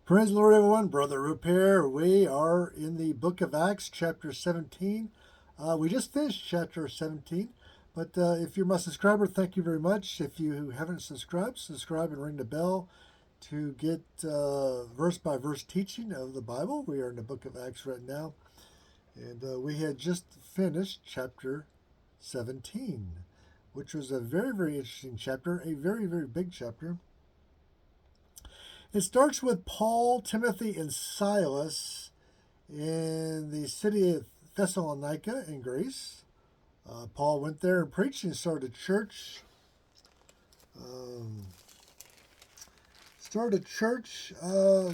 Praise the Lord, everyone. Brother Roop here. We are in the book of Acts, chapter 17. We just finished chapter 17, but if you're my subscriber, thank you very much. If you haven't subscribed, subscribe and ring the bell to get verse by verse teaching of the Bible. We are in the book of Acts right now, and we had just finished chapter 17, which was a very, very interesting chapter, a very, very big chapter. It starts with Paul, Timothy, and Silas in the city of Thessalonica in Greece. Paul went there and preached and started a church. Um,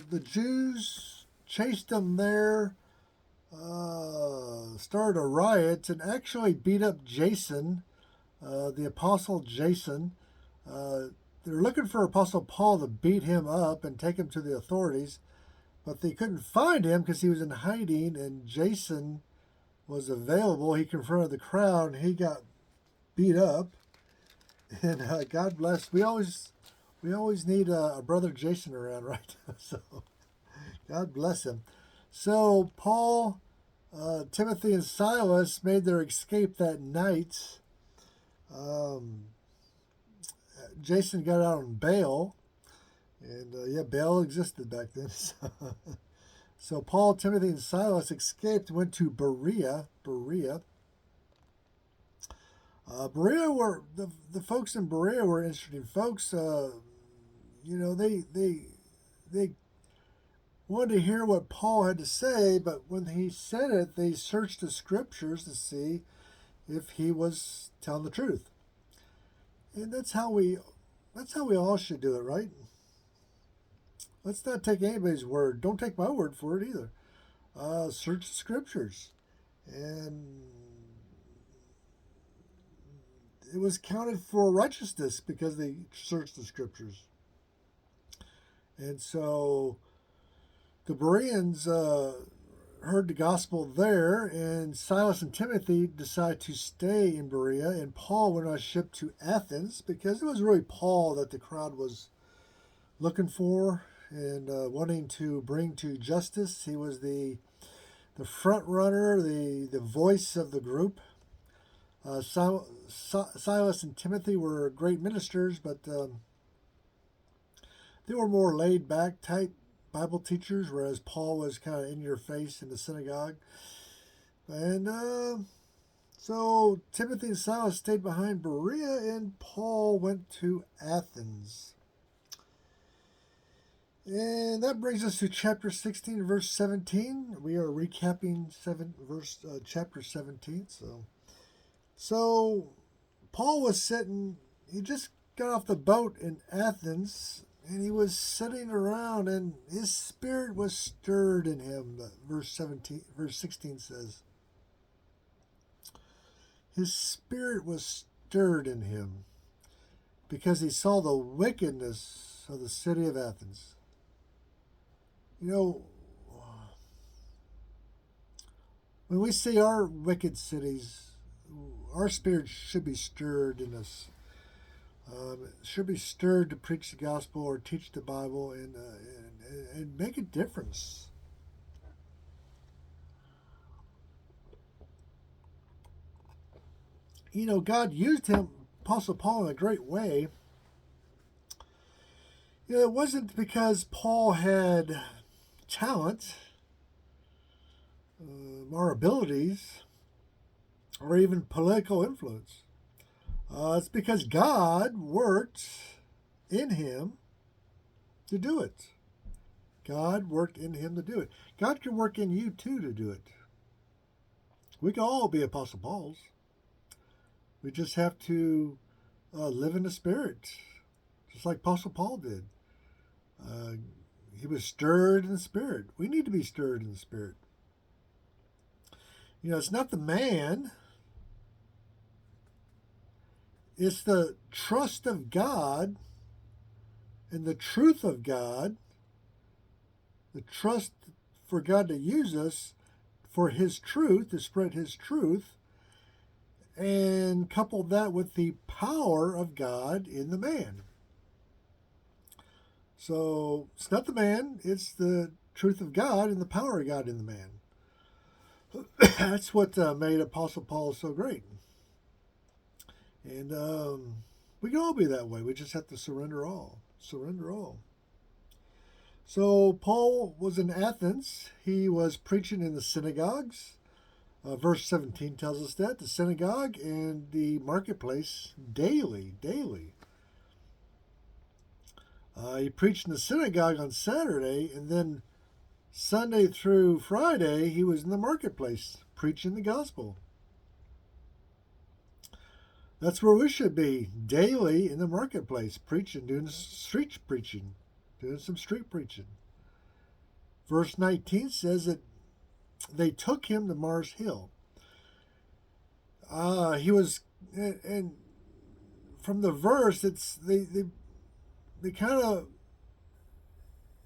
the Jews chased him there, started a riot, and actually beat up Jason, the apostle Jason. Uh, they're looking for Apostle Paul to beat him up and take him to the authorities. But they couldn't find him because he was in hiding, and Jason was available. He confronted the crowd, and he got beat up. And God bless. We always need a brother Jason around, right? So God bless him. So Paul, Timothy, and Silas made their escape that night. Um, Jason got out on bail, and yeah, bail existed back then. So Paul, Timothy, and Silas escaped and went to Berea. Berea were the folks in Berea were interesting folks. They wanted to hear what Paul had to say, but when he said it, they searched the scriptures to see if he was telling the truth. And that's how we all should do it, right? Let's not take anybody's word. Don't take my word for it either. Search the scriptures, and it was counted for righteousness because they searched the scriptures. And so the Bereans heard the gospel there, and Silas and Timothy decided to stay in Berea, and Paul went on a ship to Athens because it was really Paul that the crowd was looking for and wanting to bring to justice. He was the front runner, the voice of the group. Silas and Timothy were great ministers, but they were more laid back type Bible teachers, whereas Paul was kind of in your face in the synagogue. And so Timothy and Silas stayed behind Berea, and Paul went to Athens. And that brings us to chapter 16, verse 17. We are recapping chapter 17. So Paul was sitting, he just got off the boat in Athens, and he was sitting around, and his spirit was stirred in him. Verse 16 says, his spirit was stirred in him because he saw the wickedness of the city of Athens. You know, when we see our wicked cities, our spirit should be stirred in us. It should be stirred to preach the gospel or teach the Bible and make a difference. You know, God used him, Apostle Paul, in a great way. You know, it wasn't because Paul had talent or abilities or even political influence. It's because God worked in him to do it. God worked in him to do it. God can work in you too to do it. We can all be Apostle Pauls. We just have to live in the Spirit, just like Apostle Paul did. Uh, he was stirred in the Spirit. We need to be stirred in the Spirit. You know, it's not the man, it's the trust of God and the truth of God, the trust for God to use us for his truth, to spread his truth, and couple that with the power of God in the man. So it's not the man, it's the truth of God and the power of God in the man. That's what made Apostle Paul so great. And we can all be that way. We just have to surrender all. Surrender all. So Paul was in Athens. He was preaching in the synagogues. Verse 17 tells us that the synagogue and the marketplace daily. He preached in the synagogue on Saturday, and then Sunday through Friday, he was in the marketplace preaching the gospel. That's where we should be, daily in the marketplace, preaching, doing street preaching, doing some street preaching. Verse 19 says that they took him to Mars Hill. He was, and from the verse, it's they kind of,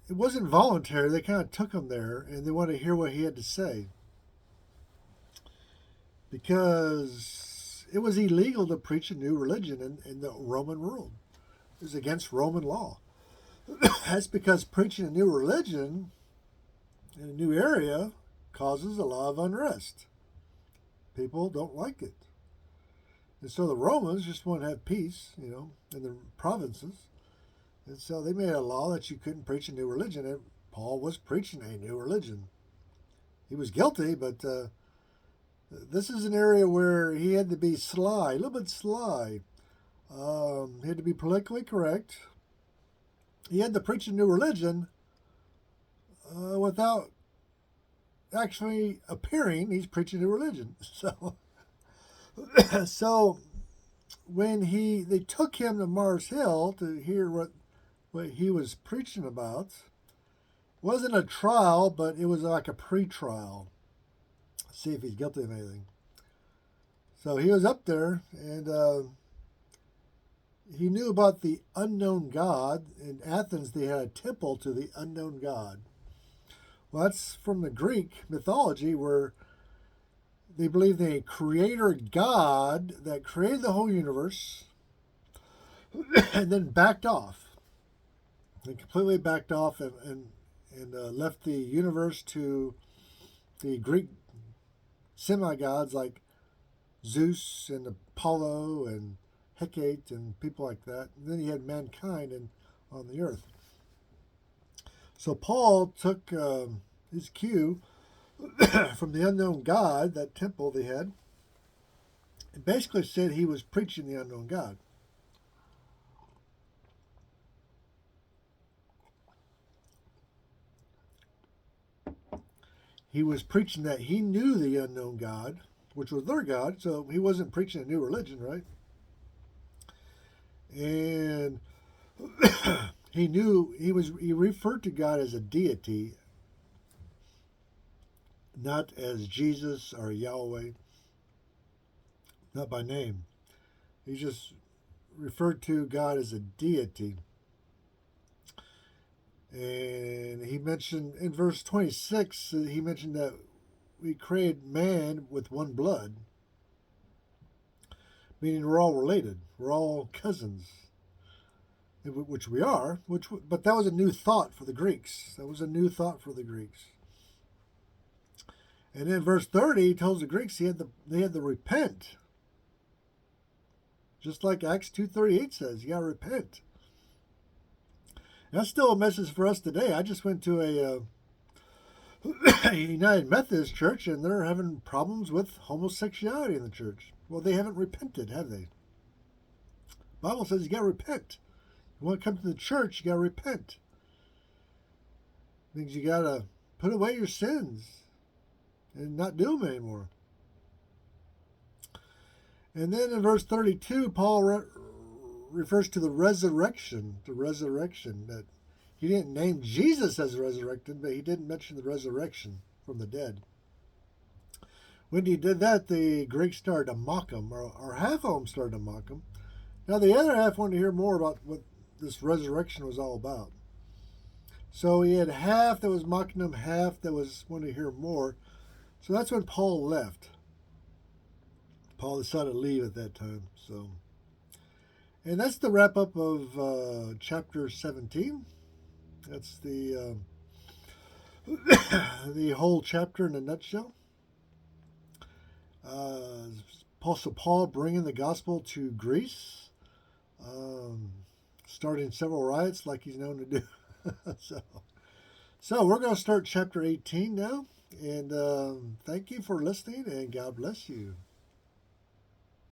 it wasn't voluntary. They kind of took him there, and they wanted to hear what he had to say, because it was illegal to preach a new religion in the Roman world. It was against Roman law. That's because preaching a new religion in a new area causes a lot of unrest. People don't like it. And so the Romans just want to have peace, in the provinces. And so they made a law that you couldn't preach a new religion. And Paul was preaching a new religion. He was guilty, but this is an area where he had to be sly, a little bit sly. He had to be politically correct. He had to preach a new religion without actually appearing he's preaching a religion. So when they took him to Mars Hill to hear what he was preaching about, it wasn't a trial, but it was like a pre-trial. See if he's guilty of anything. So he was up there, and he knew about the unknown God. In Athens, they had a temple to the unknown God. Well, that's from the Greek mythology, where they believed in a creator God that created the whole universe and then backed off. They completely backed off and left the universe to the Greek semi-gods like Zeus and Apollo and Hecate and people like that. And then he had mankind on the earth. So Paul took his cue from the unknown God, that temple they had, and basically said he was preaching the unknown God. He was preaching that he knew the unknown God, which was their God, so he wasn't preaching a new religion, right? And he referred to God as a deity, not as Jesus or Yahweh, not by name. He just referred to God as a deity. And he mentioned in verse 26, he mentioned that we created man with one blood, meaning we're all related. We're all cousins, which we are. But that was a new thought for the Greeks. And then verse 30, he tells the Greeks they had to repent. Just like Acts 2:38 says, you got to repent. That's still a message for us today. I just went to a United Methodist church, and they're having problems with homosexuality in the church. Well, they haven't repented, have they? The Bible says you got to repent. You want to come to the church, you got to repent. It means you got to put away your sins and not do them anymore. And then in verse 32, Paul refers to the resurrection. That he didn't name Jesus as resurrected, but he didn't mention the resurrection from the dead. When he did that, the Greeks started to mock him, or half of them started to mock him. Now the other half wanted to hear more about what this resurrection was all about. So he had half that was mocking him, half that was wanting to hear more. So that's when Paul left. Paul decided to leave at that time. And that's the wrap up of chapter 17. That's the whole chapter in a nutshell. Uh, Apostle Paul bringing the gospel to Greece, um, starting several riots like he's known to do. so, so we're going to start chapter 18 now. And thank you for listening, and God bless you.